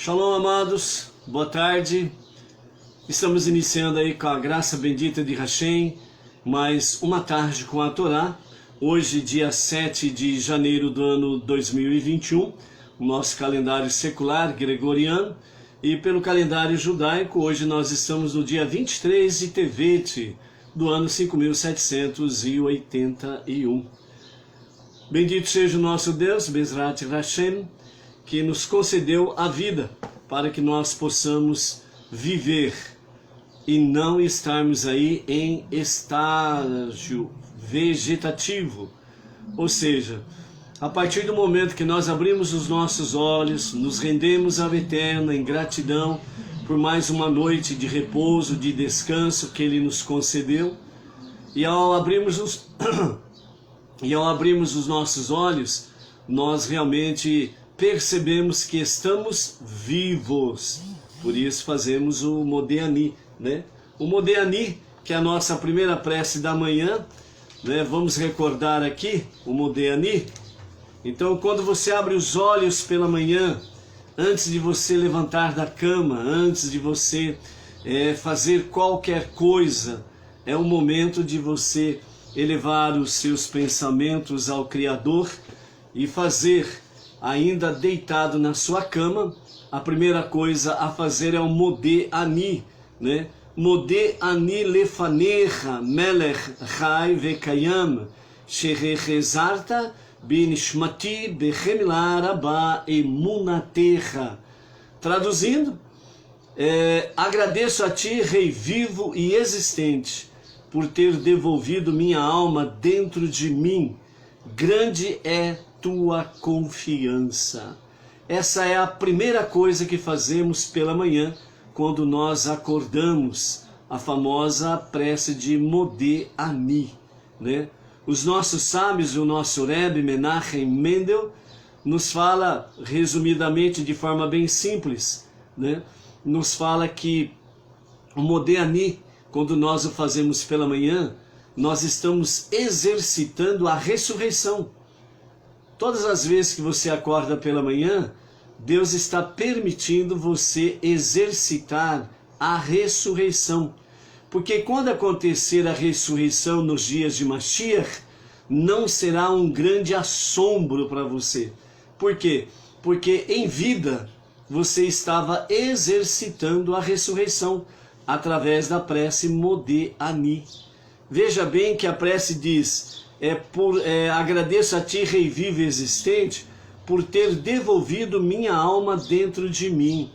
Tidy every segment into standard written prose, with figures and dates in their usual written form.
Shalom, amados, boa tarde. Estamos iniciando aí com a graça bendita de Hashem, mais uma tarde com a Torá. Hoje, dia 7 de janeiro do ano 2021, o nosso calendário secular gregoriano, e pelo calendário judaico, hoje nós estamos no dia 23 de Tevet do ano 5781. Bendito seja o nosso Deus, Bezrat Hashem, que nos concedeu a vida para que nós possamos viver e não estarmos aí em estágio vegetativo. Ou seja, a partir do momento que nós abrimos os nossos olhos, nos rendemos ao Eterno em gratidão por mais uma noite de repouso, de descanso que Ele nos concedeu, e ao abrirmos os nossos olhos, nós realmente percebemos que estamos vivos. Por isso fazemos o Modeh Ani, né? O Modeh Ani, que é a nossa primeira prece da manhã, né? Vamos recordar aqui o Modeh Ani. Então, quando você abre os olhos pela manhã, antes de você levantar da cama, antes de você fazer qualquer coisa, é o momento de você elevar os seus pensamentos ao Criador e fazer, ainda deitado na sua cama, a primeira coisa a fazer é o Modeh Ani, né? Modeh Ani lefanecha melech chai vekayam shehechezarta binishmati bechemila rabá emunatecha. Traduzindo, agradeço a ti, Rei vivo e existente, por ter devolvido minha alma dentro de mim. Grande é tua confiança. Essa é a primeira coisa que fazemos pela manhã, quando nós acordamos, a famosa prece de Modeh Ani, né? Os nossos sábios, o nosso Rebbe Menachem Mendel, nos fala, resumidamente, de forma bem simples, né? Nos fala que o Modeh Ani, quando nós o fazemos pela manhã, nós estamos exercitando a ressurreição. Todas as vezes que você acorda pela manhã, Deus está permitindo você exercitar a ressurreição. Porque quando acontecer a ressurreição nos dias de Mashiach, não será um grande assombro para você. Por quê? Porque em vida você estava exercitando a ressurreição através da prece Modeh Ani. Veja bem que a prece diz: agradeço a ti, Rei vivo e existente, por ter devolvido minha alma dentro de mim.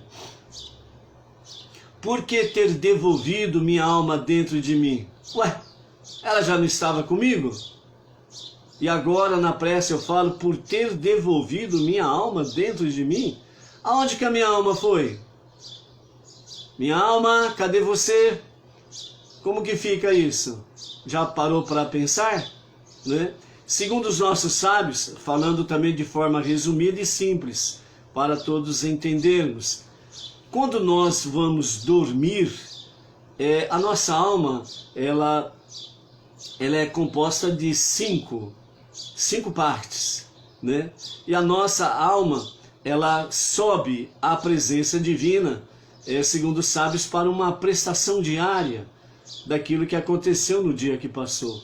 Por que ter devolvido minha alma dentro de mim? Ué, ela já não estava comigo? E agora na prece eu falo por ter devolvido minha alma dentro de mim? Aonde que a minha alma foi? Minha alma, cadê você? Como que fica isso? Já parou para pensar? Né? Segundo os nossos sábios, falando também de forma resumida e simples, para todos entendermos, quando nós vamos dormir, a nossa alma ela é composta de cinco partes, né? E a nossa alma ela sobe à presença divina, segundo os sábios, para uma prestação diária daquilo que aconteceu no dia que passou.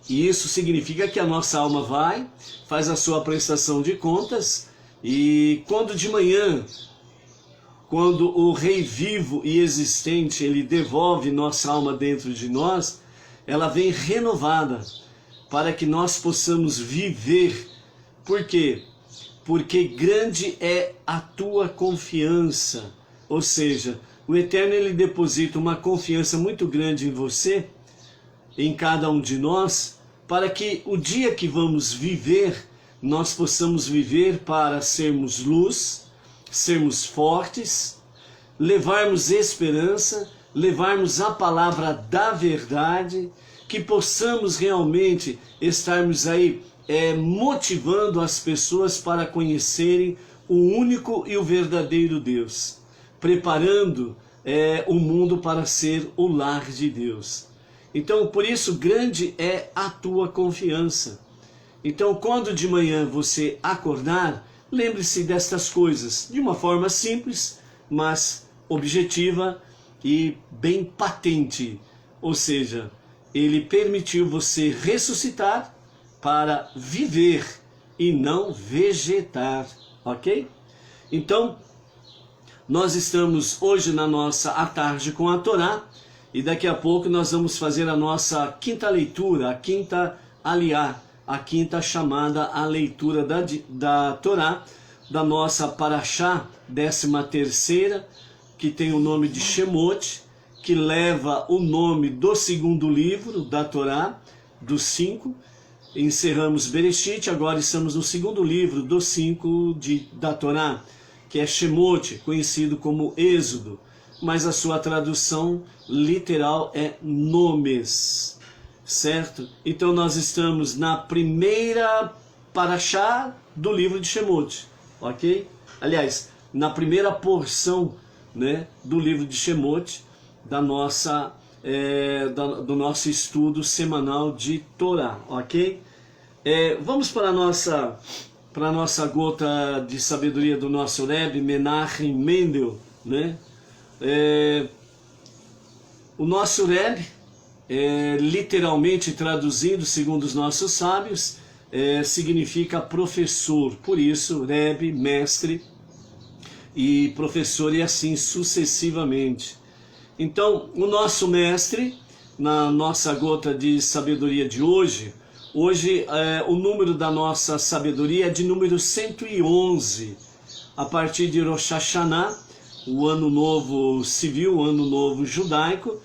E isso significa que a nossa alma faz a sua prestação de contas, e quando de manhã, quando o Rei vivo e existente, ele devolve nossa alma dentro de nós, ela vem renovada, para que nós possamos viver. Por quê? Porque grande é a tua confiança. Ou seja, o Eterno ele deposita uma confiança muito grande em você, em cada um de nós, para que o dia que vamos viver, nós possamos viver para sermos luz, sermos fortes, levarmos esperança, levarmos a palavra da verdade, que possamos realmente estarmos aí motivando as pessoas para conhecerem o único e o verdadeiro Deus, preparando o mundo para ser o lar de Deus. Então, por isso, grande é a tua confiança. Então, quando de manhã você acordar, lembre-se destas coisas de uma forma simples, mas objetiva e bem patente. Ou seja, ele permitiu você ressuscitar para viver e não vegetar, ok? Então, nós estamos hoje na nossa À Tarde com a Torá, e daqui a pouco nós vamos fazer a nossa quinta leitura, a quinta aliá, a quinta chamada à leitura da Torá, da nossa Parashá 13ª, que tem o nome de Shemot, que leva o nome do segundo livro da Torá, dos 5. Encerramos Bereshit, agora estamos no segundo livro dos 5 da Torá, que é Shemot, conhecido como Êxodo, mas a sua tradução literal é nomes, certo? Então nós estamos na primeira Parashá do livro de Shemot, ok? Aliás, na primeira porção, né, do livro de Shemot, do nosso estudo semanal de Torá, ok? Vamos para a nossa gota de sabedoria do nosso Rebbe, Menachem Mendel, né? O nosso Rebbe, literalmente traduzindo, segundo os nossos sábios, significa professor, por isso Rebbe, mestre e professor, e assim sucessivamente. Então, o nosso mestre, na nossa gota de sabedoria de hoje, o número da nossa sabedoria é de número 111, a partir de Rosh Hashanah, o ano novo civil, o ano novo judaico.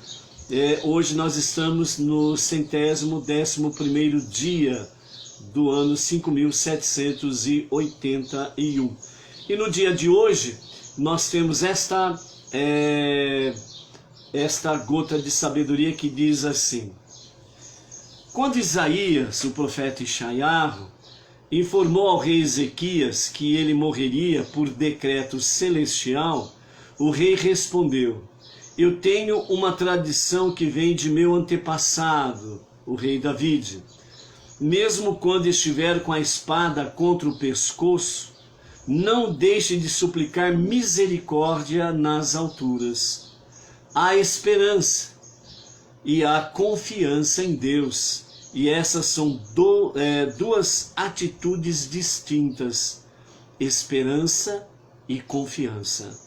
Hoje nós estamos no 111º dia do ano 5.781. E no dia de hoje nós temos esta gota de sabedoria que diz assim: quando Isaías, o profeta Ishayahu, informou ao rei Ezequias que ele morreria por decreto celestial, o rei respondeu: eu tenho uma tradição que vem de meu antepassado, o rei David. Mesmo quando estiver com a espada contra o pescoço, não deixe de suplicar misericórdia nas alturas. Há esperança e há confiança em Deus, e essas são duas atitudes distintas: esperança e confiança.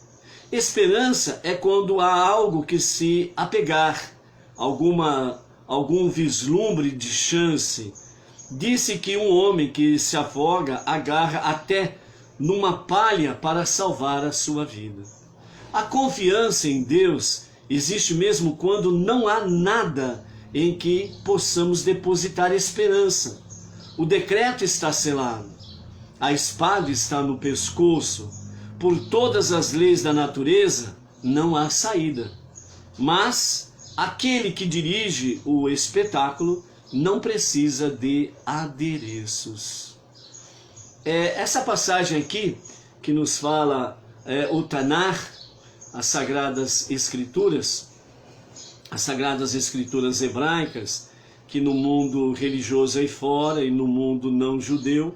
Esperança é quando há algo que se apegar, algum vislumbre de chance. Disse que um homem que se afoga agarra até numa palha para salvar a sua vida. A confiança em Deus existe mesmo quando não há nada em que possamos depositar esperança. O decreto está selado, a espada está no pescoço. Por todas as leis da natureza não há saída. Mas aquele que dirige o espetáculo não precisa de adereços. Essa passagem aqui, que nos fala o Tanar, as Sagradas Escrituras hebraicas, que no mundo religioso aí fora e no mundo não judeu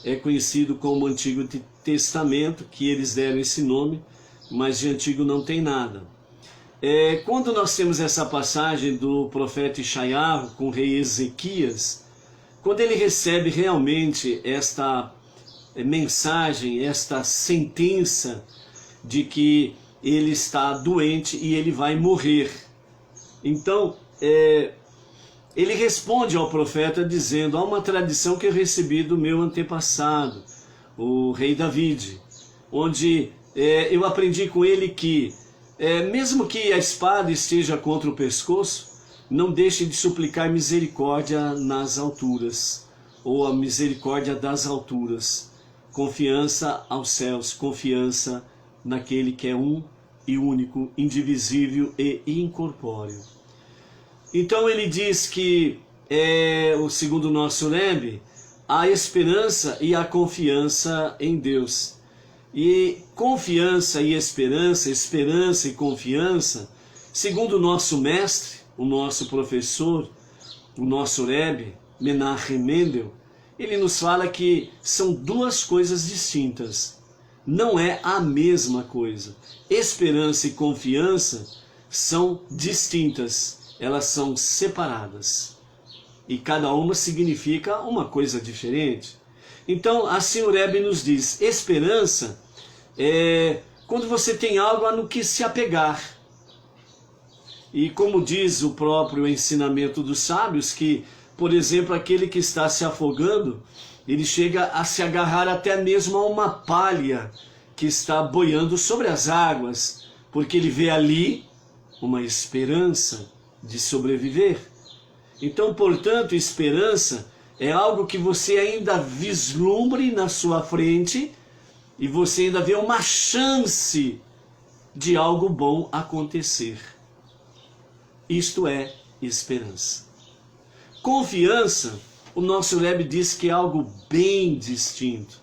é conhecido como Antigo Testamento, que eles deram esse nome, mas de antigo não tem nada. Quando nós temos essa passagem do profeta Ishayahu com o rei Ezequias, quando ele recebe realmente esta mensagem, esta sentença de que ele está doente e ele vai morrer. Então, ele responde ao profeta dizendo: há uma tradição que eu recebi do meu antepassado, o rei David, onde eu aprendi com ele que, mesmo que a espada esteja contra o pescoço, não deixe de suplicar misericórdia nas alturas, ou a misericórdia das alturas. Confiança aos céus, confiança naquele que é um e único, indivisível e incorpóreo. Então ele diz que, segundo o nosso Rebbe, a esperança e a confiança em Deus. E confiança e esperança, esperança e confiança, segundo o nosso mestre, o nosso professor, o nosso Rebbe, Menachem Mendel, ele nos fala que são duas coisas distintas. Não é a mesma coisa. Esperança e confiança são distintas, elas são separadas. E cada uma significa uma coisa diferente. Então, assim o Rebbe nos diz, esperança é quando você tem algo no que se apegar. E como diz o próprio ensinamento dos sábios, que, por exemplo, aquele que está se afogando, ele chega a se agarrar até mesmo a uma palha que está boiando sobre as águas, porque ele vê ali uma esperança de sobreviver. Então, portanto, esperança é algo que você ainda vislumbre na sua frente e você ainda vê uma chance de algo bom acontecer. Isto é esperança. Confiança, o nosso Rebbe diz que é algo bem distinto,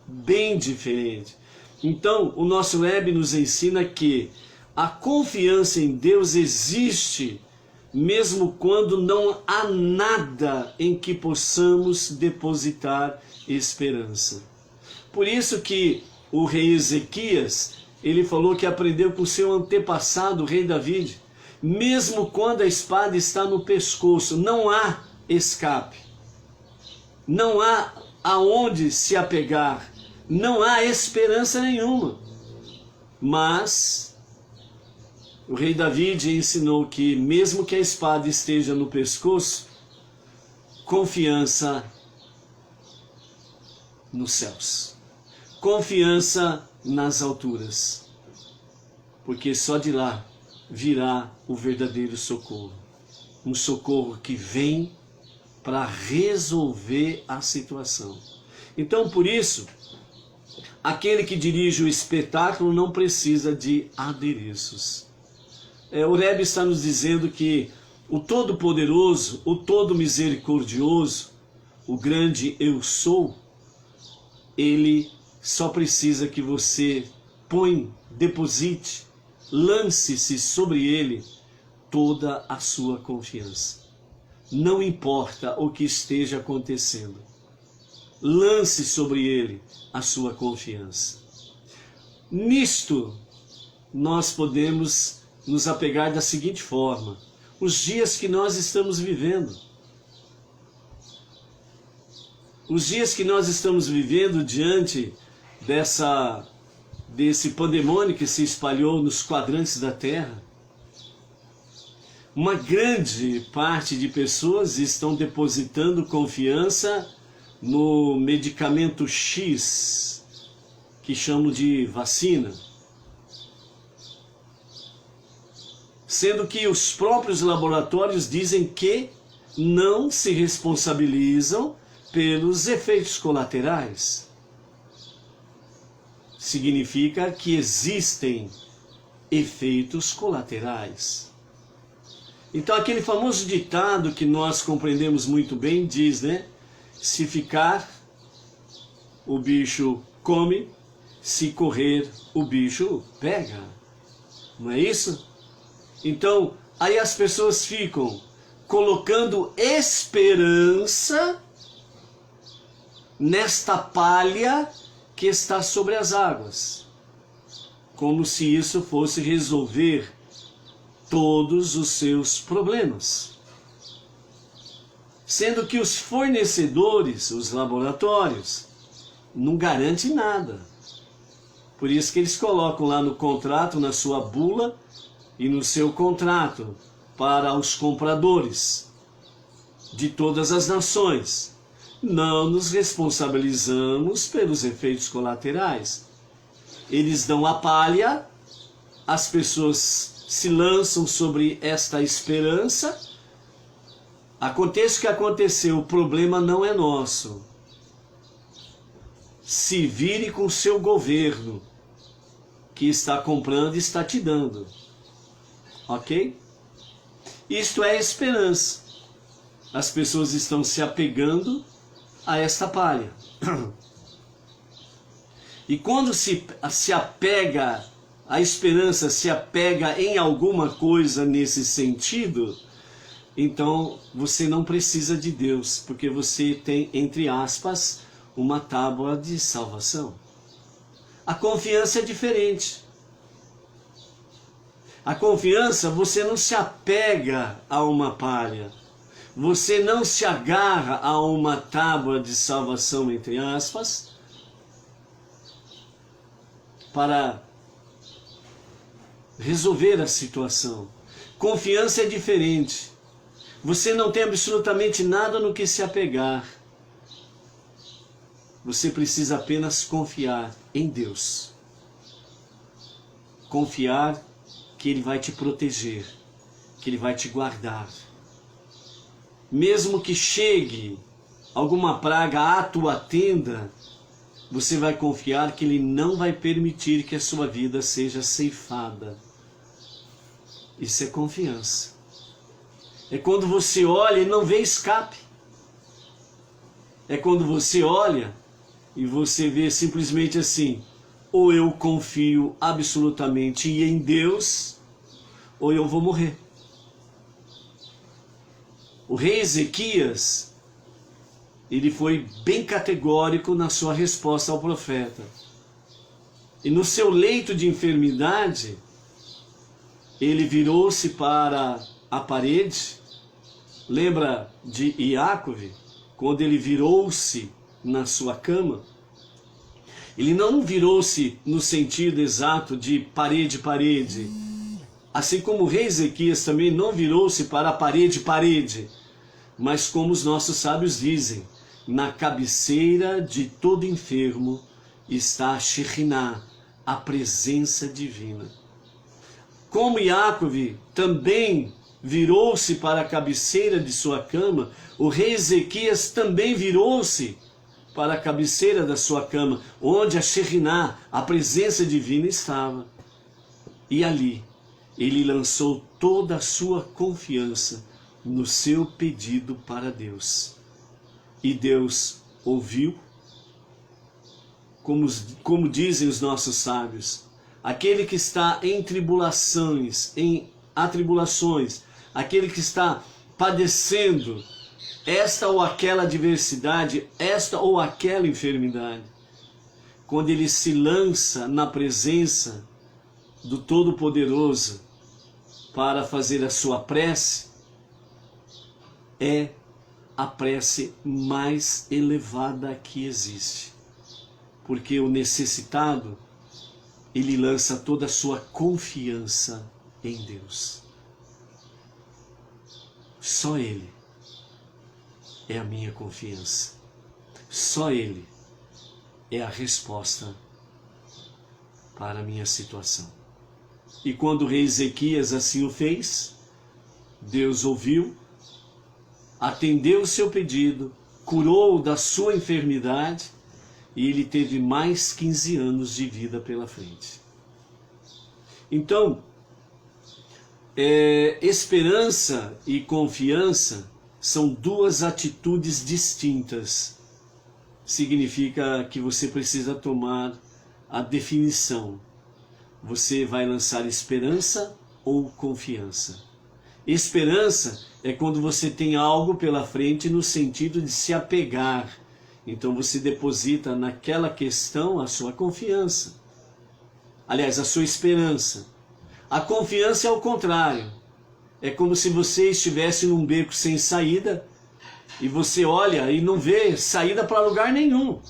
bem diferente. Então, o nosso Rebbe nos ensina que a confiança em Deus existe mesmo quando não há nada em que possamos depositar esperança. Por isso que o rei Ezequias, ele falou que aprendeu com seu antepassado, o rei David, mesmo quando a espada está no pescoço, não há escape, não há aonde se apegar, não há esperança nenhuma. Mas o rei David ensinou que mesmo que a espada esteja no pescoço, confiança nos céus, confiança nas alturas, porque só de lá virá o verdadeiro socorro, um socorro que vem para resolver a situação. Então, por isso, aquele que dirige o espetáculo não precisa de adereços. O Rebbe está nos dizendo que o Todo-Poderoso, o Todo-Misericordioso, o grande Eu Sou, ele só precisa que você deposite, lance-se sobre ele toda a sua confiança. Não importa o que esteja acontecendo, lance sobre ele a sua confiança. Nisto, nós podemos nos apegar da seguinte forma: os dias que nós estamos vivendo. Os dias que nós estamos vivendo diante desse pandemônio que se espalhou nos quadrantes da Terra, uma grande parte de pessoas estão depositando confiança no medicamento X, que chamam de vacina. Sendo que os próprios laboratórios dizem que não se responsabilizam pelos efeitos colaterais. Significa que existem efeitos colaterais. Então aquele famoso ditado que nós compreendemos muito bem diz, né? Se ficar, o bicho come, se correr, o bicho pega. Não é isso? Então, aí as pessoas ficam colocando esperança nesta palha que está sobre as águas, como se isso fosse resolver todos os seus problemas. Sendo que os fornecedores, os laboratórios, não garantem nada. Por isso que eles colocam lá no contrato, na sua bula e no seu contrato, para os compradores de todas as nações: não nos responsabilizamos pelos efeitos colaterais. Eles dão a palha, as pessoas se lançam sobre esta esperança. Aconteça o que aconteceu, o problema não é nosso. Se vire com o seu governo, que está comprando e está te dando. Ok? Isto é esperança. As pessoas estão se apegando a esta palha. E quando se apega, a esperança se apega em alguma coisa nesse sentido, então você não precisa de Deus, porque você tem, entre aspas, uma tábua de salvação. A confiança é diferente. A confiança, você não se apega a uma palha. Você não se agarra a uma tábua de salvação, entre aspas, para resolver a situação. Confiança é diferente. Você não tem absolutamente nada no que se apegar. Você precisa apenas confiar em Deus. Confiar que Ele vai te proteger, que Ele vai te guardar. Mesmo que chegue alguma praga à tua tenda, você vai confiar que Ele não vai permitir que a sua vida seja ceifada. Isso é confiança. É quando você olha e não vê escape. É quando você olha e você vê simplesmente assim: ou eu confio absolutamente em Deus, ou eu vou morrer. O rei Ezequias, ele foi bem categórico na sua resposta ao profeta. E no seu leito de enfermidade, ele virou-se para a parede. Lembra de Iacove, quando ele virou-se na sua cama? Ele não virou-se no sentido exato de parede, parede. Assim como o rei Ezequias também não virou-se para a parede, parede. Mas como os nossos sábios dizem, na cabeceira de todo enfermo está a Shekhinah, a presença divina. Como Iacove também virou-se para a cabeceira de sua cama, o rei Ezequias também virou-se para a cabeceira da sua cama, onde a Shekhinah, a presença divina, estava. E ali, ele lançou toda a sua confiança no seu pedido para Deus. E Deus ouviu, como dizem os nossos sábios, aquele que está em tribulações, em atribulações, aquele que está padecendo esta ou aquela adversidade, esta ou aquela enfermidade, quando ele se lança na presença do Todo-Poderoso para fazer a sua prece, é a prece mais elevada que existe. Porque o necessitado, ele lança toda a sua confiança em Deus. Só Ele é a minha confiança. Só Ele é a resposta para a minha situação. E quando o rei Ezequias assim o fez, Deus ouviu, atendeu o seu pedido, curou-o da sua enfermidade e ele teve mais 15 anos de vida pela frente. Então, esperança e confiança são duas atitudes distintas. Significa que você precisa tomar a definição. Você vai lançar esperança ou confiança? Esperança é quando você tem algo pela frente no sentido de se apegar. Então você deposita naquela questão a sua confiança. Aliás, a sua esperança. A confiança é o contrário. É como se você estivesse num beco sem saída e você olha e não vê saída para lugar nenhum.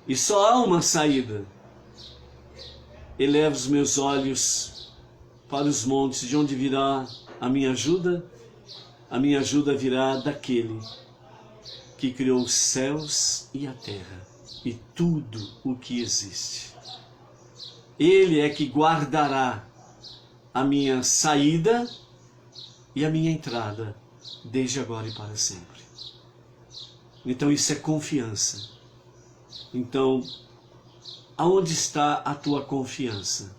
E só há uma saída. Elevo os meus olhos para os montes, de onde virá a minha ajuda? A minha ajuda virá daquele que criou os céus e a terra e tudo o que existe. Ele é que guardará a minha saída e a minha entrada, desde agora e para sempre. Então isso é confiança. Então, aonde está a tua confiança?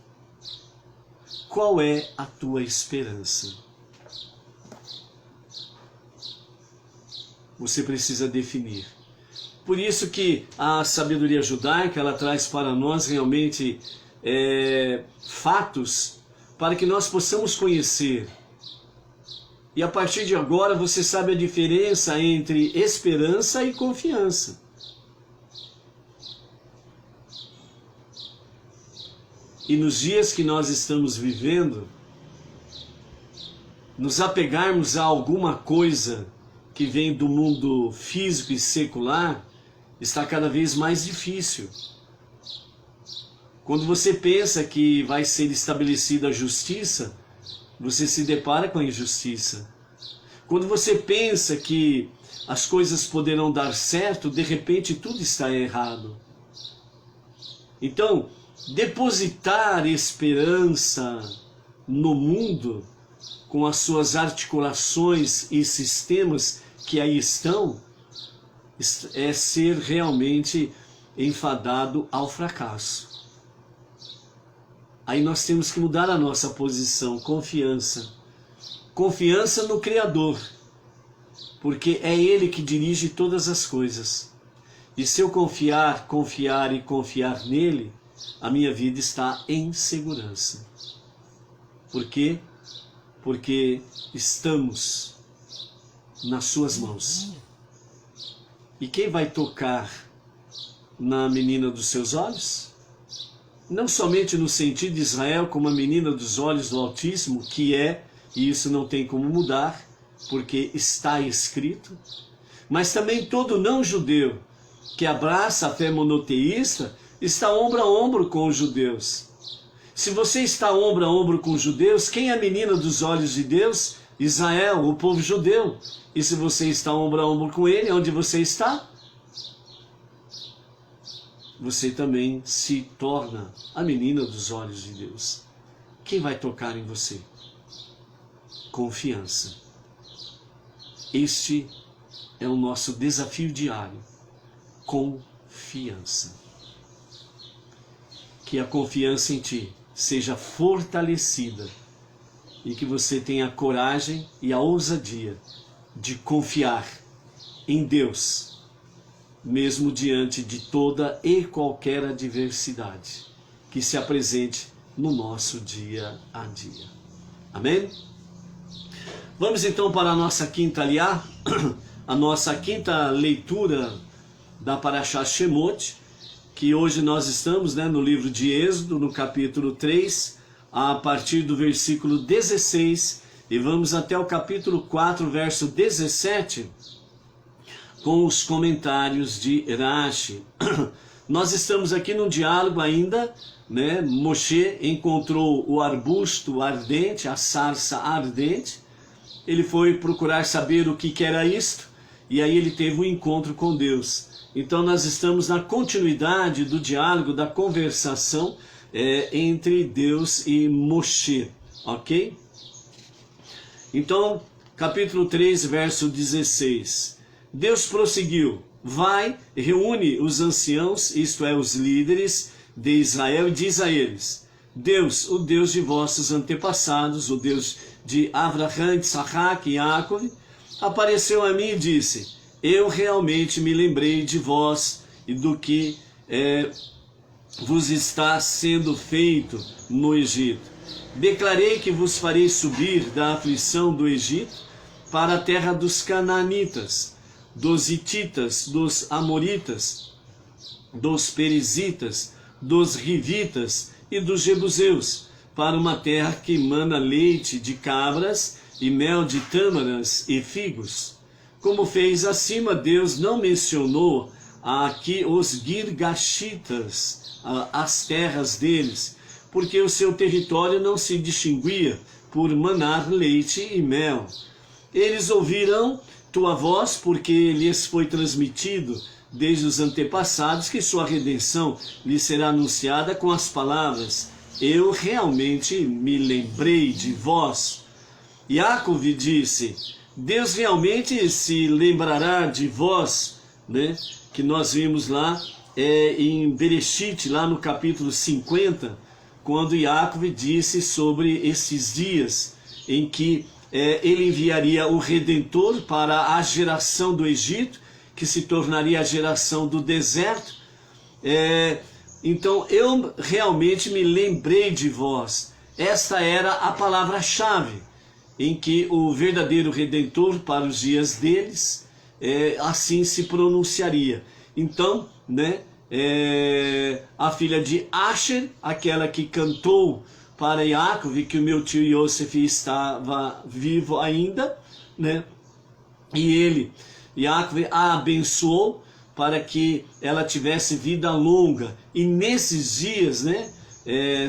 Qual é a tua esperança? Você precisa definir. Por isso que a sabedoria judaica, ela traz para nós realmente fatos para que nós possamos conhecer. E a partir de agora você sabe a diferença entre esperança e confiança. E nos dias que nós estamos vivendo, nos apegarmos a alguma coisa que vem do mundo físico e secular está cada vez mais difícil. Quando você pensa que vai ser estabelecida a justiça, você se depara com a injustiça. Quando você pensa que as coisas poderão dar certo, de repente tudo está errado. Então, depositar esperança no mundo, com as suas articulações e sistemas que aí estão, é ser realmente enfadado ao fracasso. Aí nós temos que mudar a nossa posição, confiança. Confiança no Criador, porque é Ele que dirige todas as coisas. E se eu confiar nele, a minha vida está em segurança. Por quê? Porque estamos nas suas mãos. E quem vai tocar na menina dos seus olhos? Não somente no sentido de Israel como a menina dos olhos do Altíssimo, que é, e isso não tem como mudar, porque está escrito, mas também todo não-judeu que abraça a fé monoteísta está ombro a ombro com os judeus. Se você está ombro a ombro com os judeus, quem é a menina dos olhos de Deus? Israel, o povo judeu. E se você está ombro a ombro com ele, onde você está? Você também se torna a menina dos olhos de Deus. Quem vai tocar em você? Confiança. Este é o nosso desafio diário. Confiança. Que a confiança em ti seja fortalecida e que você tenha a coragem e a ousadia de confiar em Deus, mesmo diante de toda e qualquer adversidade que se apresente no nosso dia a dia. Amém? Vamos então para a nossa quinta aliá, a nossa quinta leitura da Parashá Shemot, que hoje nós estamos no livro de Êxodo, no capítulo 3, a partir do versículo 16, e vamos até o capítulo 4, verso 17, com os comentários de Rashi. Nós estamos aqui num diálogo ainda, Moshe encontrou o arbusto ardente, a sarça ardente, ele foi procurar saber o que era isto, e aí ele teve um encontro com Deus. Então nós estamos na continuidade do diálogo, da conversação entre Deus e Moshe, ok? Então, capítulo 3, verso 16. Deus prosseguiu: vai, reúne os anciãos, isto é, os líderes de Israel, e diz a eles: Deus, o Deus de vossos antepassados, o Deus de Avraham, Isaac e Jacob, apareceu a mim e disse: eu realmente me lembrei de vós e do que vos está sendo feito no Egito. Declarei que vos farei subir da aflição do Egito para a terra dos Canaanitas, dos Hititas, dos Amoritas, dos Perizitas, dos Rivitas e dos Jebuseus, para uma terra que mana leite de cabras e mel de tâmaras e figos. Como fez acima, Deus não mencionou aqui os Girgashitas, as terras deles, porque o seu território não se distinguia por manar leite e mel. Eles ouvirão tua voz, porque lhes foi transmitido desde os antepassados que sua redenção lhes será anunciada com as palavras: eu realmente me lembrei de vós. Jacob disse: Deus realmente se lembrará de vós, que nós vimos lá em Bereshit, lá no capítulo 50, quando Jacob disse sobre esses dias em que ele enviaria o Redentor para a geração do Egito, que se tornaria a geração do deserto. Então eu realmente me lembrei de vós. esta era a palavra-chave em que o verdadeiro Redentor para os dias deles assim se pronunciaria. Então, né, a filha de Asher, aquela que cantou para Yaakov que o meu tio Yosef estava vivo ainda, né, e ele, Yaakov, a abençoou para que ela tivesse vida longa. E nesses dias, né,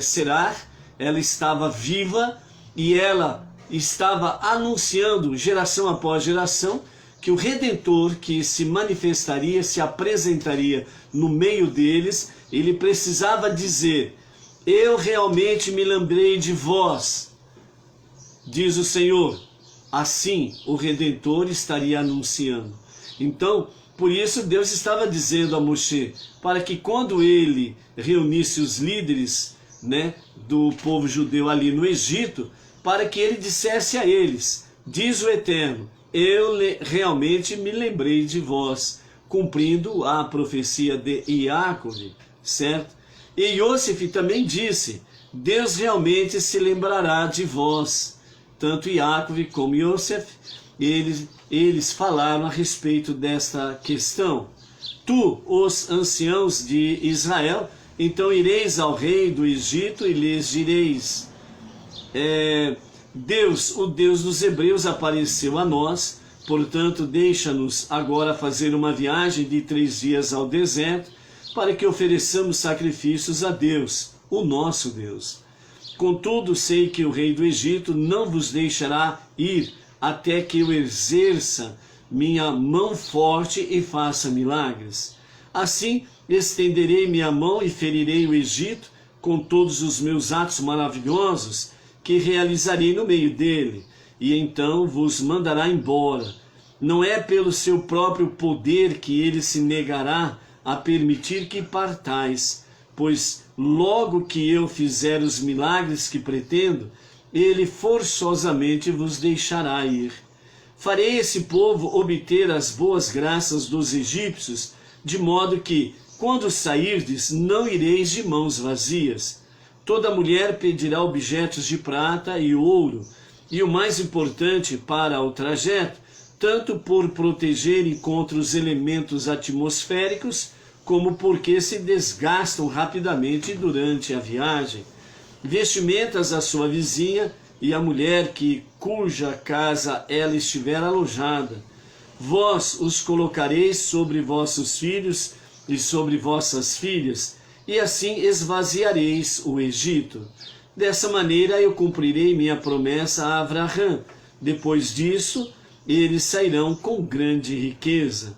Será, ela estava viva e ela estava anunciando, geração após geração, que o Redentor que se manifestaria, se apresentaria no meio deles, ele precisava dizer: eu realmente me lembrei de vós, diz o Senhor. Assim o Redentor estaria anunciando. Então, por isso Deus estava dizendo a Moshe, para que quando ele reunisse os líderes, né, do povo judeu ali no Egito, para que ele dissesse a eles: diz o Eterno, eu realmente me lembrei de vós, cumprindo a profecia de Yaakov, certo? E Yosef também disse: Deus realmente se lembrará de vós. Tanto Yaakov como Yosef, eles falaram a respeito desta questão. Tu, os anciãos de Israel, então ireis ao rei do Egito e lhes direis: Deus, o Deus dos hebreus, apareceu a nós, portanto deixa-nos agora fazer uma viagem de 3 dias ao deserto, para que ofereçamos sacrifícios a Deus, o nosso Deus. Contudo, sei que o rei do Egito não vos deixará ir, até que eu exerça minha mão forte e faça milagres. Assim, estenderei minha mão e ferirei o Egito com todos os meus atos maravilhosos que realizarei no meio dele, e então vos mandará embora. Não é pelo seu próprio poder que ele se negará a permitir que partais, pois logo que eu fizer os milagres que pretendo, ele forçosamente vos deixará ir. Farei esse povo obter as boas graças dos egípcios, de modo que, quando sairdes, não ireis de mãos vazias. Toda mulher pedirá objetos de prata e ouro, e o mais importante para o trajeto, tanto por protegerem contra os elementos atmosféricos, como porque se desgastam rapidamente durante a viagem. Vestimentas à sua vizinha e à mulher cuja casa ela estiver alojada. Vós os colocareis sobre vossos filhos e sobre vossas filhas, e assim esvaziareis o Egito. Dessa maneira eu cumprirei minha promessa a Abraão. Depois disso, eles sairão com grande riqueza.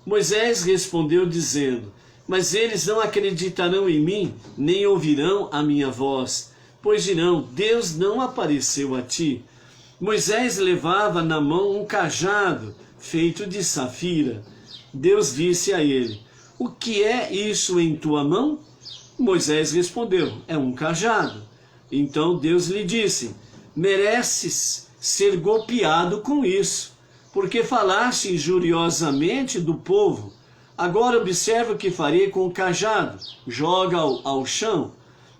Moisés respondeu dizendo: mas eles não acreditarão em mim, nem ouvirão a minha voz, pois dirão: Deus não apareceu a ti. Moisés levava na mão um cajado feito de safira. Deus disse a ele: o que é isso em tua mão? Moisés respondeu: é um cajado. Então Deus lhe disse: mereces ser golpeado com isso, porque falaste injuriosamente do povo. Agora observa o que farei com o cajado. Joga-o ao chão.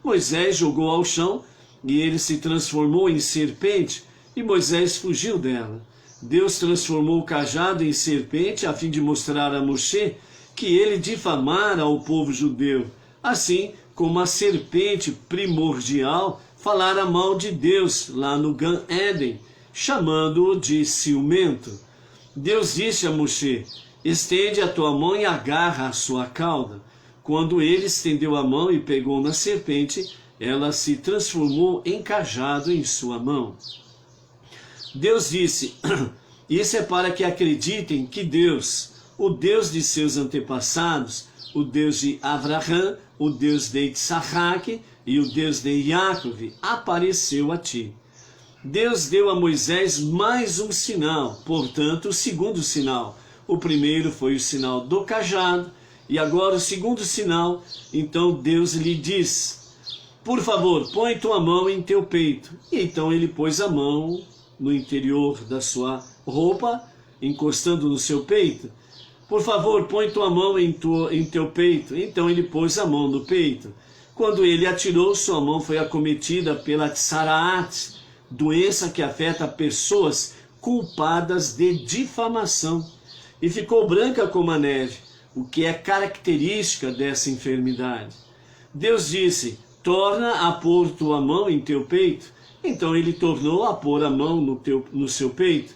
Moisés jogou ao chão, e ele se transformou em serpente, e Moisés fugiu dela. Deus transformou o cajado em serpente, a fim de mostrar a Moshe que ele difamara o povo judeu, assim como a serpente primordial falara mal de Deus lá no Gan Éden, chamando-o de ciumento. Deus disse a Moshe: estende a tua mão e agarra a sua cauda. Quando ele estendeu a mão e pegou na serpente, ela se transformou em cajado em sua mão. Deus disse: isso é para que acreditem que Deus, o Deus de seus antepassados, o Deus de Abraão, o Deus de Isaac e o Deus de Yaakov, apareceu a ti. Deus deu a Moisés mais um sinal, portanto, o segundo sinal. O primeiro foi o sinal do cajado, e agora o segundo sinal. Então Deus lhe diz: por favor, põe tua mão em teu peito. E então ele pôs a mão no interior da sua roupa, encostando no seu peito. Por favor, põe tua mão em teu peito. Então ele pôs a mão no peito. Quando ele atirou, sua mão foi acometida pela tsaraat, doença que afeta pessoas culpadas de difamação, e ficou branca como a neve, o que é característica dessa enfermidade. Deus disse: torna a pôr tua mão em teu peito. Então ele tornou a pôr a mão no seu peito.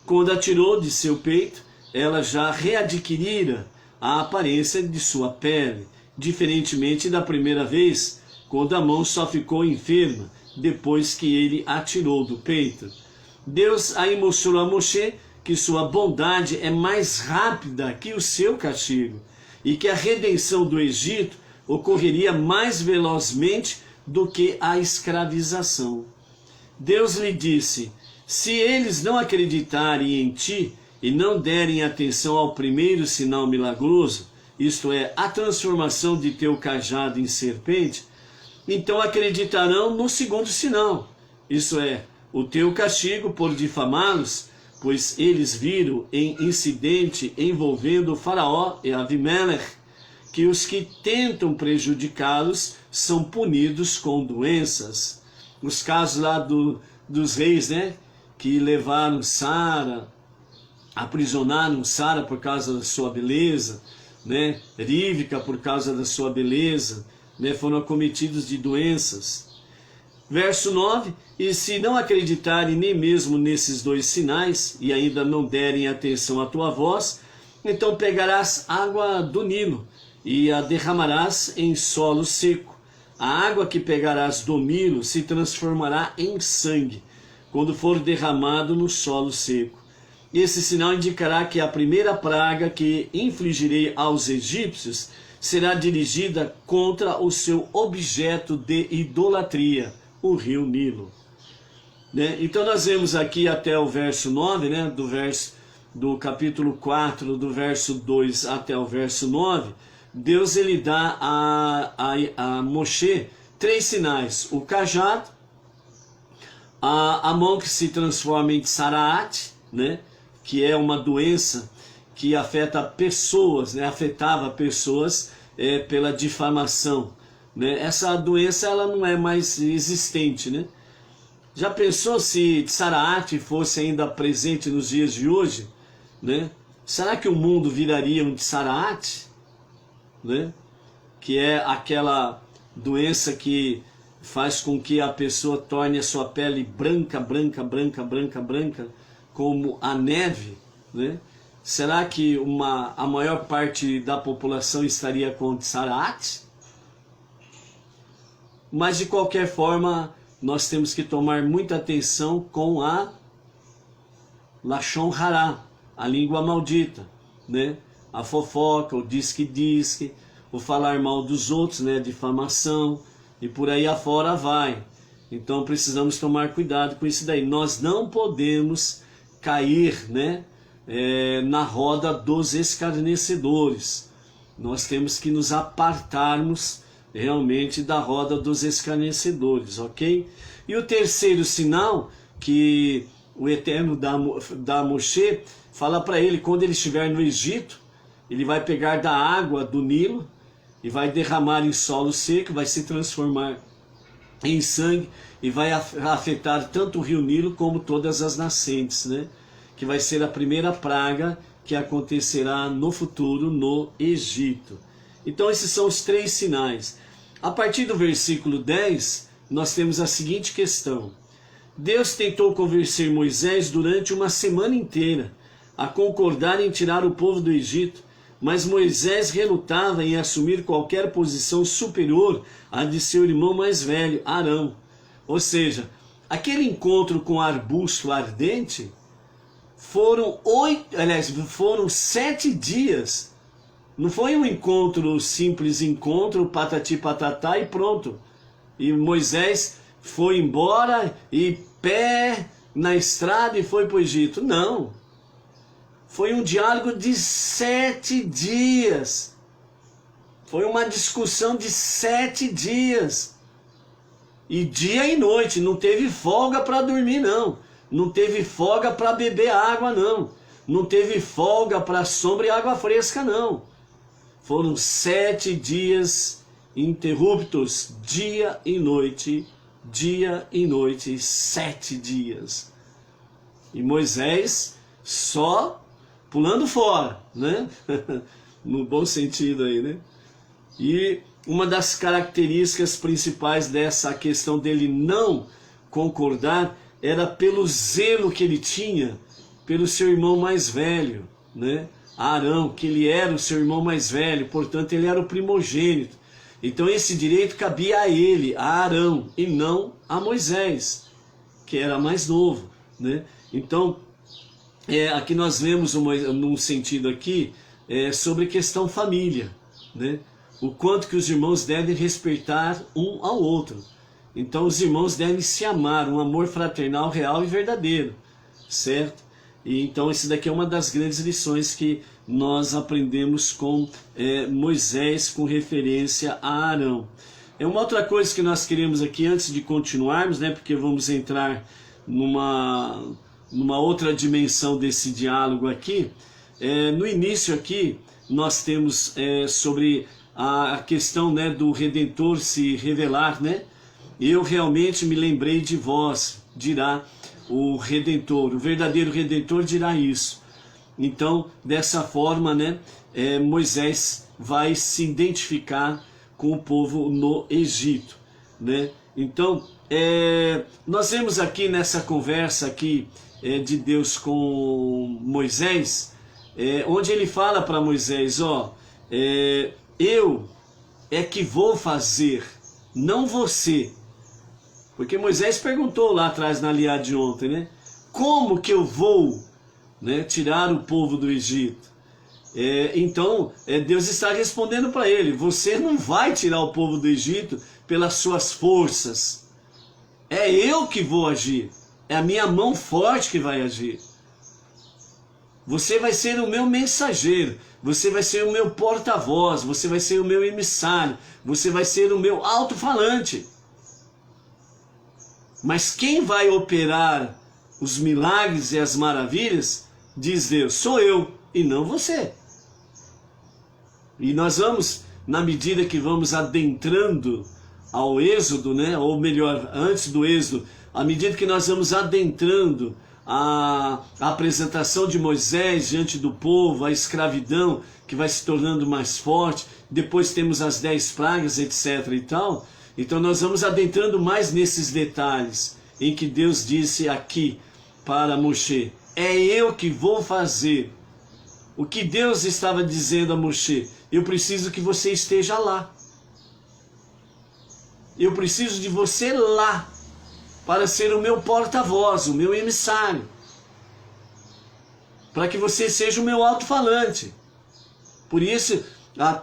Quando a tirou de seu peito, ela já readquirira a aparência de sua pele, diferentemente da primeira vez, quando a mão só ficou enferma, depois que ele a tirou do peito. Deus aí mostrou a Moshe que sua bondade é mais rápida que o seu castigo, e que a redenção do Egito ocorreria mais velozmente do que a escravização. Deus lhe disse: se eles não acreditarem em ti e não derem atenção ao primeiro sinal milagroso, isto é, a transformação de teu cajado em serpente, então acreditarão no segundo sinal, isso é, o teu castigo por difamá-los, pois eles viram em incidente envolvendo Faraó e Avimelech que os que tentam prejudicá-los são punidos com doenças. Os casos lá dos reis, né, que levaram Sara, aprisionaram Sara por causa da sua beleza, né, Rívica por causa da sua beleza, né, foram acometidos de doenças. Verso 9: e se não acreditarem nem mesmo nesses dois sinais, e ainda não derem atenção à tua voz, então pegarás água do Nilo, e a derramarás em solo seco. A água que pegarás do Nilo se transformará em sangue, quando for derramado no solo seco. Esse sinal indicará que a primeira praga que infligirei aos egípcios será dirigida contra o seu objeto de idolatria, o rio Nilo. Né? Então nós vemos aqui até o verso 9, né? do capítulo 4, do verso 2 até o verso 9, Deus ele dá a Moshe 3 sinais: o cajado, a mão que se transforma em tsaraat, né? Que é uma doença que afeta pessoas, né? Afetava pessoas pela difamação, né? Essa doença ela não é mais existente, né? Já pensou se tsaraat fosse ainda presente nos dias de hoje, né? Será que o mundo viraria um tsaraat? Né? Que é aquela doença que faz com que a pessoa torne a sua pele branca, branca, branca, branca, branca, como a neve, né? Será que a maior parte da população estaria com tsaraat? Mas de qualquer forma, nós temos que tomar muita atenção com a Lashon Hará, a língua maldita, né? A fofoca, o disque-disque, o falar mal dos outros, né, difamação, e por aí afora vai. Então precisamos tomar cuidado com isso daí. Nós não podemos cair, né, na roda dos escarnecedores. Nós temos que nos apartarmos realmente da roda dos escarnecedores, ok? E o terceiro sinal que o Eterno dá a Moshe, fala para ele, quando ele estiver no Egito, ele vai pegar da água do Nilo e vai derramar em solo seco, vai se transformar em sangue e vai afetar tanto o rio Nilo como todas as nascentes, né? Que vai ser a primeira praga que acontecerá no futuro no Egito. Então esses são os 3 sinais. A partir do versículo 10, nós temos a seguinte questão: Deus tentou convencer Moisés durante uma semana inteira a concordar em tirar o povo do Egito, mas Moisés relutava em assumir qualquer posição superior à de seu irmão mais velho, Arão. Ou seja, aquele encontro com o arbusto ardente foram 7 dias. Não foi um encontro, simples encontro, patati patatá e pronto. E Moisés foi embora e pé na estrada e foi para o Egito. Não. Foi um diálogo de 7 dias. Foi uma discussão de 7 dias. E dia e noite. Não teve folga para dormir, não. Não teve folga para beber água, não. Não teve folga para sombra e água fresca, não. Foram 7 dias interruptos, dia e noite, 7 dias. E Moisés só pulando fora, né? No bom sentido aí, né? E uma das características principais dessa questão dele não concordar era pelo zelo que ele tinha pelo seu irmão mais velho, né? Arão, que ele era o seu irmão mais velho, portanto ele era o primogênito. Então esse direito cabia a ele, a Arão, e não a Moisés, que era mais novo, né? Então, aqui nós vemos num sentido aqui sobre questão família, né? O quanto que os irmãos devem respeitar um ao outro. Então os irmãos devem se amar, um amor fraternal, real e verdadeiro, certo? E então isso daqui é uma das grandes lições que nós aprendemos com Moisés com referência a Arão. Uma outra coisa que nós queremos aqui antes de continuarmos, né, porque vamos entrar numa outra dimensão desse diálogo aqui. No início aqui nós temos sobre a questão, né, do Redentor se revelar, né? Eu realmente me lembrei de vós, dirá o Redentor, o verdadeiro Redentor dirá isso. Então, dessa forma, né, Moisés vai se identificar com o povo no Egito, né? Então, nós vemos aqui nessa conversa aqui de Deus com Moisés, onde ele fala para Moisés, eu é que vou fazer, não você. Porque Moisés perguntou lá atrás na aliá de ontem, né? Como que eu vou, né, tirar o povo do Egito? Então, Deus está respondendo para ele, você não vai tirar o povo do Egito pelas suas forças. É eu que vou agir. É a minha mão forte que vai agir. Você vai ser o meu mensageiro. Você vai ser o meu porta-voz. Você vai ser o meu emissário. Você vai ser o meu alto-falante. Mas quem vai operar os milagres e as maravilhas, diz Deus, sou eu e não você. E nós vamos, na medida que vamos adentrando ao Êxodo, né? Ou melhor, antes do Êxodo, à medida que nós vamos adentrando a apresentação de Moisés diante do povo, a escravidão que vai se tornando mais forte, depois temos as 10 pragas, etc. e tal. Então nós vamos adentrando mais nesses detalhes, em que Deus disse aqui para Moshe, é eu que vou fazer. O que Deus estava dizendo a Moshe, eu preciso que você esteja lá. Eu preciso de você lá, para ser o meu porta-voz, o meu emissário. Para que você seja o meu alto-falante. Por isso,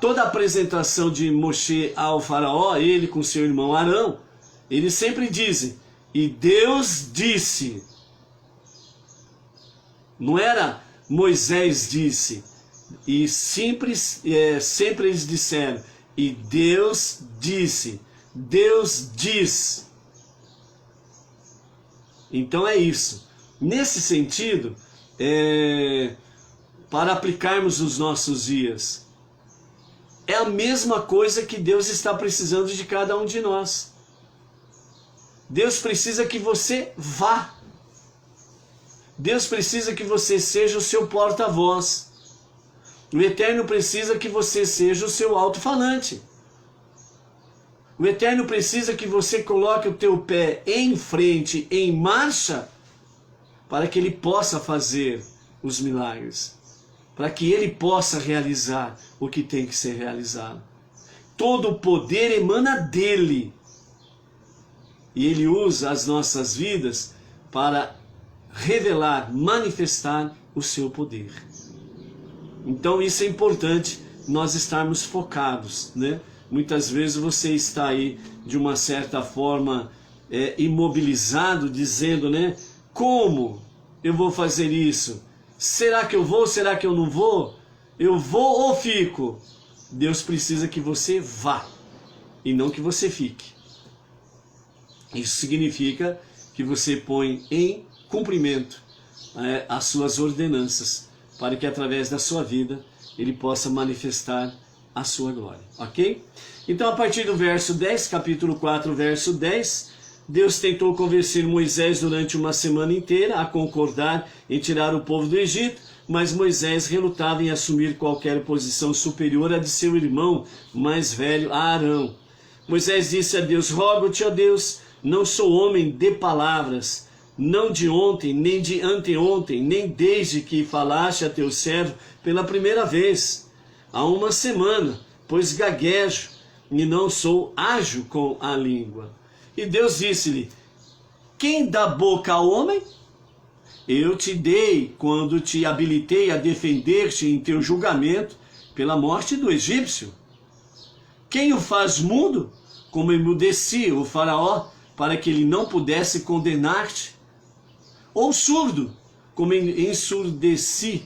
toda a apresentação de Moshe ao faraó, ele com seu irmão Arão, eles sempre dizem, e Deus disse. Não era Moisés disse, e sempre eles disseram, e Deus disse, Deus diz. Então é isso. Nesse sentido, para aplicarmos nos nossos dias, é a mesma coisa que Deus está precisando de cada um de nós. Deus precisa que você vá. Deus precisa que você seja o seu porta-voz. O Eterno precisa que você seja o seu alto-falante. O Eterno precisa que você coloque o teu pé em frente, em marcha, para que Ele possa fazer os milagres. Para que Ele possa realizar o que tem que ser realizado. Todo o poder emana dEle. E Ele usa as nossas vidas para revelar, manifestar o seu poder. Então isso é importante, nós estarmos focados, né? Muitas vezes você está aí de uma certa forma imobilizado, dizendo, né? Como eu vou fazer isso? Será que eu vou? Será que eu não vou? Eu vou ou fico? Deus precisa que você vá e não que você fique. Isso significa que você põe em cumprimento as suas ordenanças, para que através da sua vida Ele possa manifestar a sua glória, ok? Então, a partir do verso 10, capítulo 4, verso 10, Deus tentou convencer Moisés durante uma semana inteira a concordar em tirar o povo do Egito, mas Moisés relutava em assumir qualquer posição superior à de seu irmão mais velho, Arão. Moisés disse a Deus: rogo-te, ó Deus, não sou homem de palavras, não de ontem, nem de anteontem, nem desde que falaste a teu servo pela primeira vez, há uma semana, pois gaguejo e não sou ágil com a língua. E Deus disse-lhe: quem dá boca ao homem? Eu te dei quando te habilitei a defender-te em teu julgamento pela morte do egípcio. Quem o faz mudo, como emudeci o faraó, para que ele não pudesse condenar-te? Ou surdo, como ensurdeci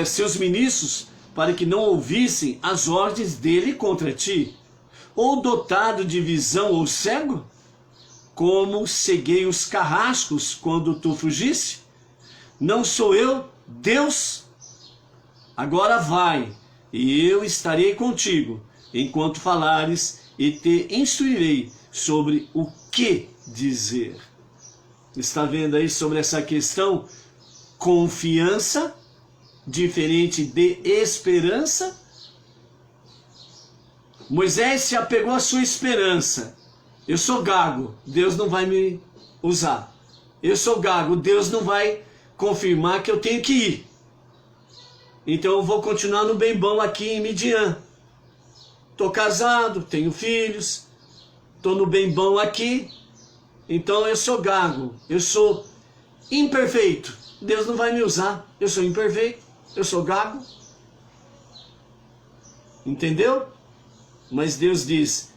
seus ministros, para que não ouvissem as ordens dele contra ti? Ou dotado de visão ou cego, como ceguei os carrascos quando tu fugiste? Não sou eu, Deus? Agora vai, e eu estarei contigo, enquanto falares, e te instruirei sobre o que dizer. Está vendo aí sobre essa questão? Confiança, diferente de esperança. Moisés se apegou à sua esperança. Eu sou gago, Deus não vai me usar. Eu sou gago, Deus não vai confirmar que eu tenho que ir. Então eu vou continuar no bem bom aqui em Midian. Estou casado, tenho filhos, estou no bem bom aqui. Então eu sou gago, eu sou imperfeito. Deus não vai me usar, eu sou imperfeito, eu sou gago. Entendeu? Mas Deus diz: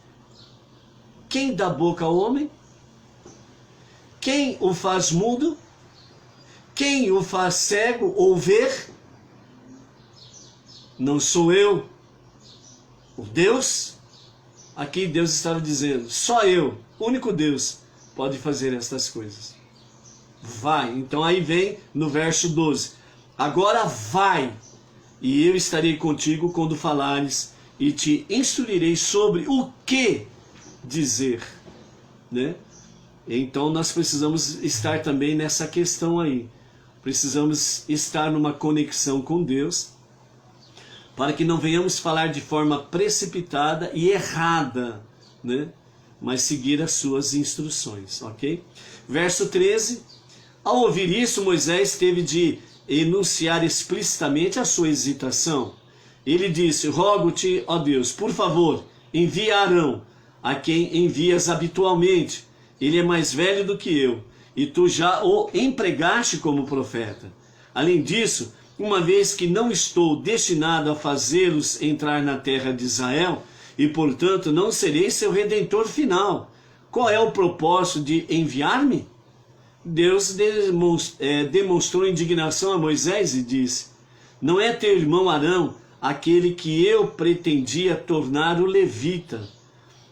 quem dá boca ao homem? Quem o faz mudo? Quem o faz cego ou ver? Não sou eu, o Deus? Aqui Deus estava dizendo: só eu, único Deus, pode fazer estas coisas. Vai. Então aí vem no verso 12: agora vai, e eu estarei contigo quando falares, e te instruirei sobre o que dizer, né? Então nós precisamos estar também nessa questão aí. Precisamos estar numa conexão com Deus, para que não venhamos falar de forma precipitada e errada, né? Mas seguir as suas instruções, ok? Verso 13: ao ouvir isso, Moisés teve de enunciar explicitamente a sua hesitação. Ele disse: rogo-te, ó Deus, por favor, envia Arão, a quem envias habitualmente. Ele é mais velho do que eu, e tu já o empregaste como profeta. Além disso, uma vez que não estou destinado a fazê-los entrar na terra de Israel, e portanto não serei seu redentor final, qual é o propósito de enviar-me? Deus demonstrou indignação a Moisés e disse: não é teu irmão Arão aquele que eu pretendia tornar o levita,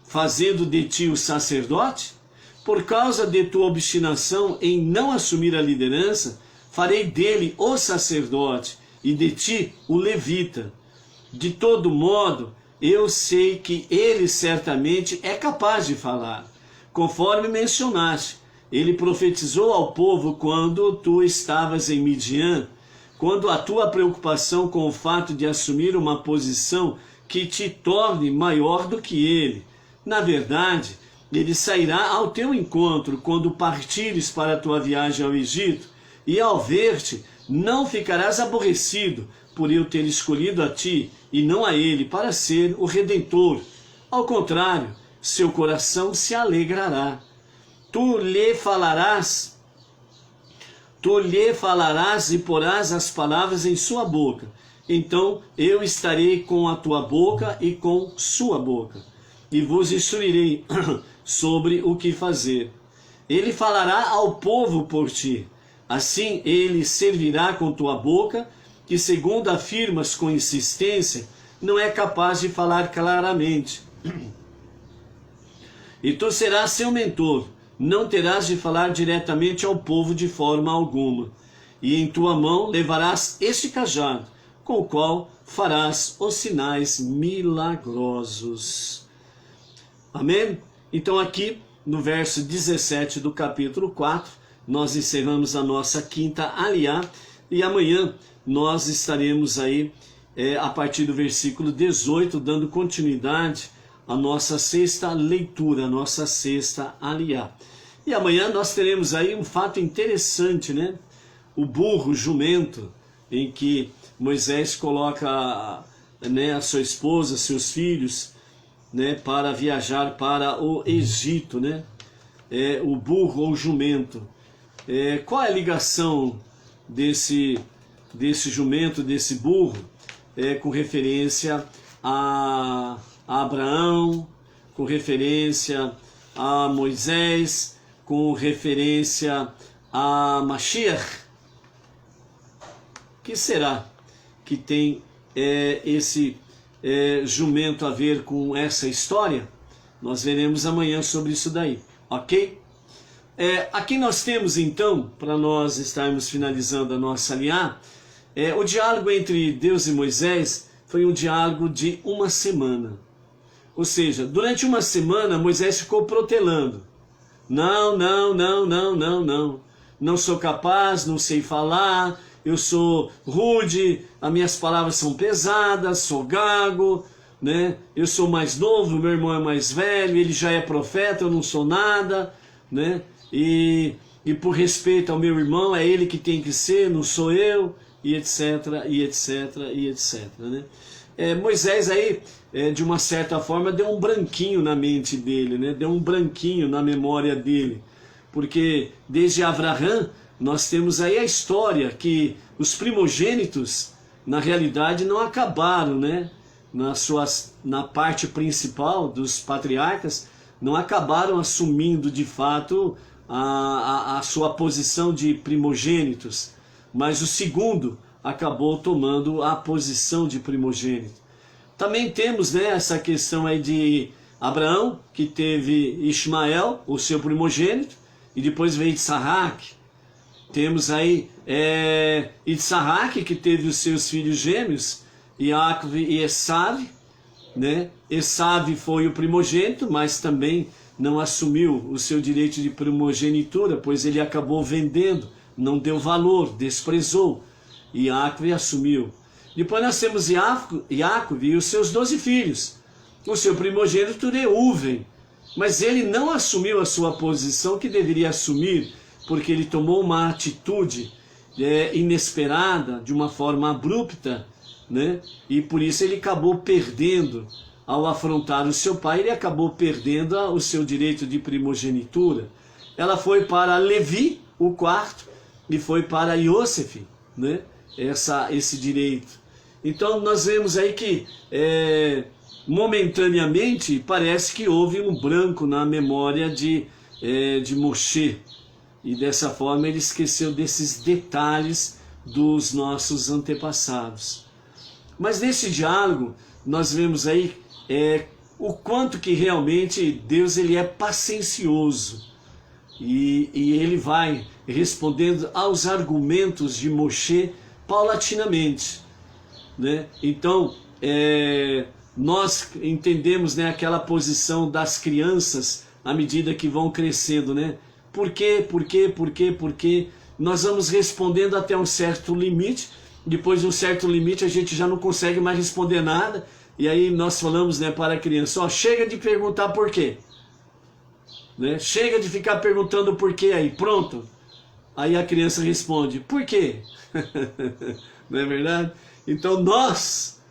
fazendo de ti o sacerdote? Por causa de tua obstinação em não assumir a liderança, farei dele o sacerdote e de ti o levita. De todo modo, eu sei que ele certamente é capaz de falar. Conforme mencionaste, ele profetizou ao povo quando tu estavas em Midian, quando a tua preocupação com o fato de assumir uma posição que te torne maior do que ele. Na verdade, ele sairá ao teu encontro quando partires para a tua viagem ao Egito, e ao ver-te, não ficarás aborrecido por eu ter escolhido a ti e não a ele para ser o Redentor. Ao contrário, seu coração se alegrará. Tu lhe falarás e porás as palavras em sua boca. Então eu estarei com a tua boca e com sua boca, e vos instruirei sobre o que fazer. Ele falará ao povo por ti. Assim ele servirá com tua boca, que segundo afirmas com insistência, não é capaz de falar claramente. E tu serás seu mentor, não terás de falar diretamente ao povo de forma alguma. E em tua mão levarás este cajado, com o qual farás os sinais milagrosos. Amém? Então aqui no verso 17 do capítulo 4, nós encerramos a nossa quinta aliá, e amanhã nós estaremos aí a partir do versículo 18, dando continuidade à nossa sexta leitura, a nossa sexta aliá. E amanhã nós teremos aí um fato interessante, né? O burro jumento, em que Moisés coloca, né, a sua esposa, seus filhos, né, para viajar para o Egito, né? O burro ou jumento. Qual é a ligação desse jumento, desse burro, com referência a Abraão, com referência a Moisés, com referência a Mashiach? O que será que tem esse jumento a ver com essa história? Nós veremos amanhã sobre isso daí, ok? Aqui nós temos então, para nós estarmos finalizando a nossa aliá, o diálogo entre Deus e Moisés foi um diálogo de uma semana. Ou seja, durante uma semana Moisés ficou protelando. Não, não, não, não, não, não. Não sou capaz, não sei falar, eu sou rude, as minhas palavras são pesadas, sou gago, né? Eu sou mais novo, meu irmão é mais velho, ele já é profeta, eu não sou nada, né? E por respeito ao meu irmão, é ele que tem que ser, não sou eu, e etc, e etc, e etc, né? Moisés aí, de uma certa forma, deu um branquinho na mente dele, né? Deu um branquinho na memória dele, porque desde Abraão nós temos aí a história que os primogênitos, na realidade, não acabaram, né? Na parte principal dos patriarcas, não acabaram assumindo de fato a sua posição de primogênitos, mas o segundo acabou tomando a posição de primogênito. Também temos, né, essa questão aí de Abraão, que teve Ismael, o seu primogênito, e depois veio Isaac. Temos aí Isaac, que teve os seus filhos gêmeos, Jacob e Esav, né? Esav foi o primogênito, mas também não assumiu o seu direito de primogenitura, pois ele acabou vendendo, não deu valor, desprezou. E Jacob assumiu. Depois nós temos Jacob e os seus 12 filhos. O seu primogênito Reuven, mas ele não assumiu a sua posição que deveria assumir, porque ele tomou uma atitude inesperada, de uma forma abrupta, né? E por isso ele acabou perdendo, ao afrontar o seu pai, ele acabou perdendo o seu direito de primogenitura. Ela foi para Levi, o quarto, e foi para Iosef, né? Esse direito. Então nós vemos aí que momentaneamente parece que houve um branco na memória de Moshe, e dessa forma ele esqueceu desses detalhes dos nossos antepassados. Mas nesse diálogo nós vemos aí o quanto que realmente Deus ele é paciencioso, e ele vai respondendo aos argumentos de Moshe paulatinamente, né? Então nós entendemos, né, aquela posição das crianças à medida que vão crescendo, né? Por quê? Nós vamos respondendo até um certo limite. Depois de um certo limite a gente já não consegue mais responder nada, e aí nós falamos, né, para a criança: ó, chega de perguntar por quê, né? Chega de ficar perguntando por quê aí, pronto. Aí a criança responde: por quê? Não é verdade? Então nós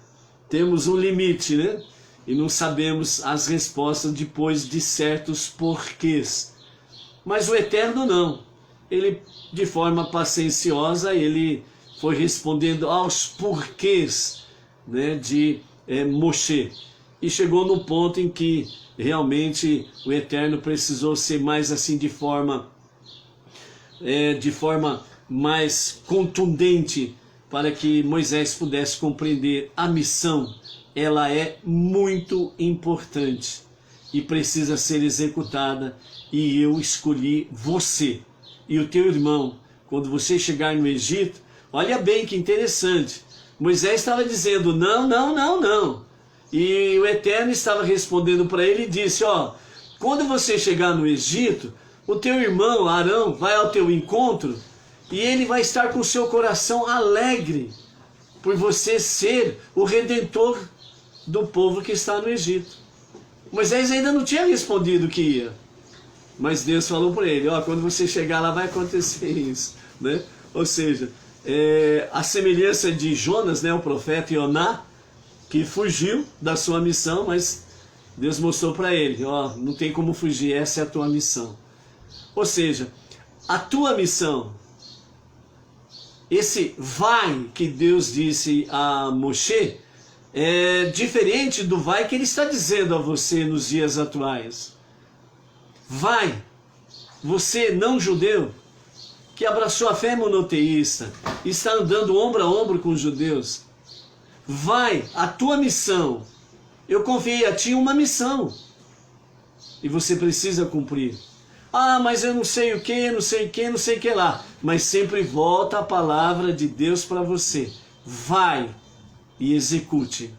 temos um limite, né? E não sabemos as respostas depois de certos porquês. Mas o Eterno não. Ele, de forma pacienciosa, ele foi respondendo aos porquês, né, de Moshe. E chegou no ponto em que realmente o Eterno precisou ser mais assim, de forma mais contundente, para que Moisés pudesse compreender a missão. Ela é muito importante e precisa ser executada, e eu escolhi você e o teu irmão. Quando você chegar no Egito, olha bem que interessante, Moisés estava dizendo não, não, não, não. E o Eterno estava respondendo para ele e disse, ó, quando você chegar no Egito, o teu irmão Arão vai ao teu encontro e ele vai estar com o seu coração alegre por você ser o redentor do povo que está no Egito. Moisés ainda não tinha respondido que ia, mas Deus falou para ele, ó, quando você chegar lá vai acontecer isso, né? Ou seja, a semelhança de Jonas, né, o profeta Ioná, que fugiu da sua missão, mas Deus mostrou para ele, ó, não tem como fugir, essa é a tua missão. Ou seja, a tua missão, esse vai que Deus disse a Moshe, é diferente do vai que ele está dizendo a você nos dias atuais. Vai, você não judeu, que abraçou a fé monoteísta, está andando ombro a ombro com os judeus. Vai, a tua missão. Eu confiei a ti uma missão. E você precisa cumprir. Ah, mas eu não sei o que, não sei o que, não sei o que lá. Mas sempre volta a palavra de Deus para você. Vai e execute.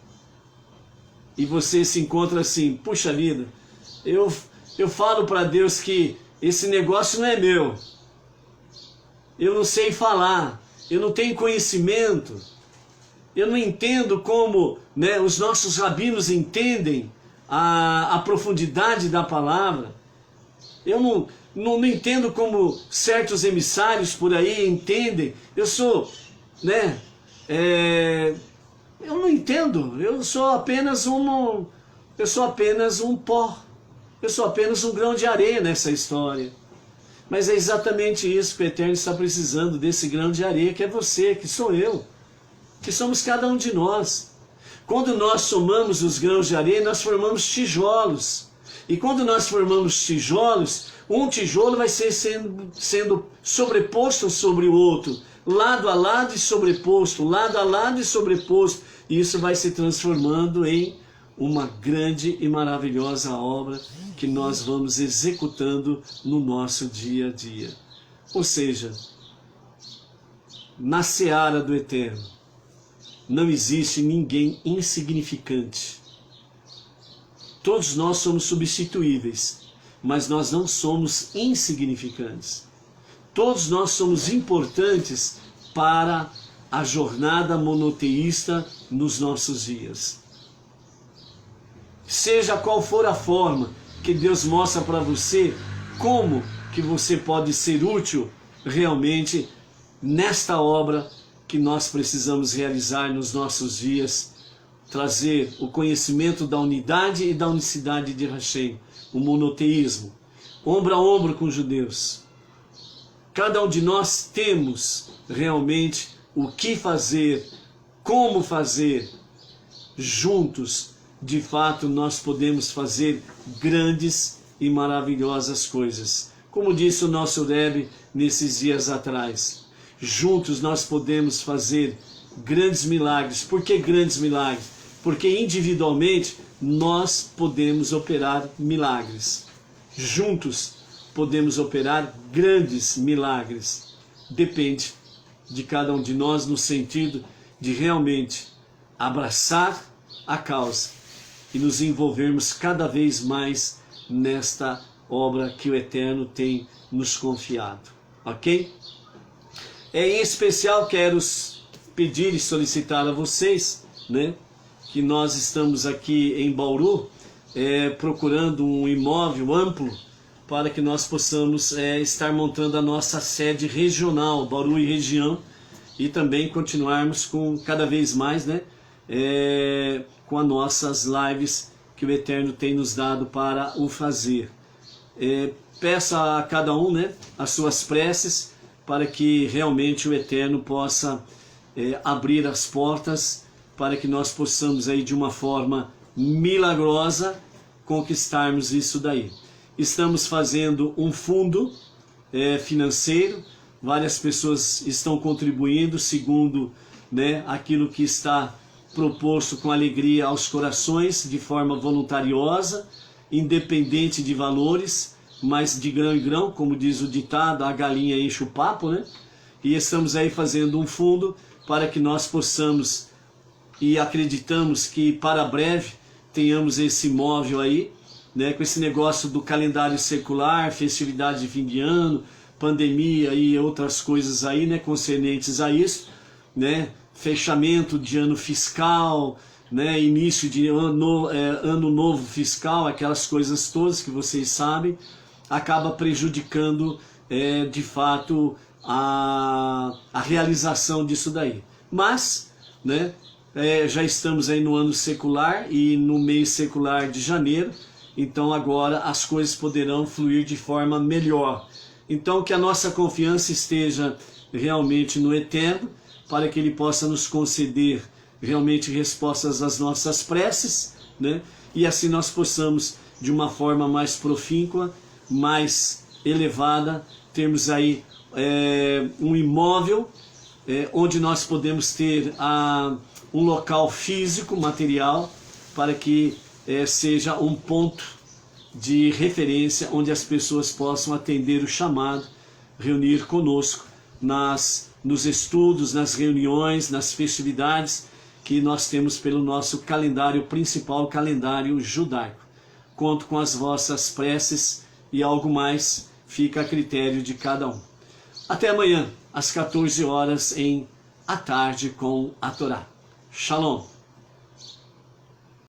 E você se encontra assim, puxa vida, eu falo para Deus que esse negócio não é meu. Eu não sei falar, eu não tenho conhecimento, eu não entendo como, né, os nossos rabinos entendem a profundidade da palavra. Eu não entendo como certos emissários por aí entendem. Eu sou, né, eu não entendo. Eu sou apenas um pó. Eu sou apenas um grão de areia nessa história. Mas é exatamente isso que o Eterno está precisando, desse grão de areia que é você, que sou eu, que somos cada um de nós. Quando nós somamos os grãos de areia, nós formamos tijolos. E quando nós formamos tijolos, um tijolo vai ser sendo sobreposto sobre o outro, lado a lado e sobreposto, lado a lado e sobreposto. E isso vai se transformando em uma grande e maravilhosa obra que nós vamos executando no nosso dia a dia. Ou seja, na seara do Eterno, não existe ninguém insignificante. Todos nós somos substituíveis, mas nós não somos insignificantes. Todos nós somos importantes para a jornada monoteísta nos nossos dias. Seja qual for a forma que Deus mostra para você, como que você pode ser útil realmente nesta obra que nós precisamos realizar nos nossos dias, trazer o conhecimento da unidade e da unicidade de Hashem, o monoteísmo, ombro a ombro com os judeus. Cada um de nós temos realmente o que fazer, como fazer, juntos. De fato, nós podemos fazer grandes e maravilhosas coisas. Como disse o nosso Rebbe nesses dias atrás, juntos nós podemos fazer grandes milagres. Por que grandes milagres? Porque individualmente nós podemos operar milagres. Juntos podemos operar grandes milagres. Depende de cada um de nós no sentido de realmente abraçar a causa e nos envolvermos cada vez mais nesta obra que o Eterno tem nos confiado. Ok? Em especial quero pedir e solicitar a vocês, né, que nós estamos aqui em Bauru procurando um imóvel amplo para que nós possamos estar montando a nossa sede regional, Bauru e região, e também continuarmos com cada vez mais, né, com as nossas lives que o Eterno tem nos dado para o fazer. Peça a cada um, né, as suas preces para que realmente o Eterno possa abrir as portas para que nós possamos aí de uma forma milagrosa conquistarmos isso daí. Estamos fazendo um fundo financeiro, várias pessoas estão contribuindo segundo, né, aquilo que está proposto com alegria aos corações, de forma voluntariosa, independente de valores, mas de grão em grão, como diz o ditado, a galinha enche o papo, né? E estamos aí fazendo um fundo para que nós possamos e acreditamos que para breve tenhamos esse móvel aí, né, com esse negócio do calendário secular, festividade de fim de ano, pandemia e outras coisas aí, né, concernentes a isso, né, fechamento de ano fiscal, né, início de ano novo fiscal, aquelas coisas todas que vocês sabem, acaba prejudicando de fato a realização disso daí. Mas, né, já estamos aí no ano secular e no mês secular de janeiro, então agora as coisas poderão fluir de forma melhor. Então que a nossa confiança esteja realmente no Eterno, para que Ele possa nos conceder realmente respostas às nossas preces, né? E assim nós possamos, de uma forma mais profícua, mais elevada, termos aí um imóvel onde nós podemos ter um local físico, material, para que seja um ponto de referência onde as pessoas possam atender o chamado, reunir conosco nos estudos, nas reuniões, nas festividades que nós temos pelo nosso calendário principal, o calendário judaico. Conto com as vossas preces e algo mais fica a critério de cada um. Até amanhã, às 14 horas, em A Tarde com a Torá. Shalom!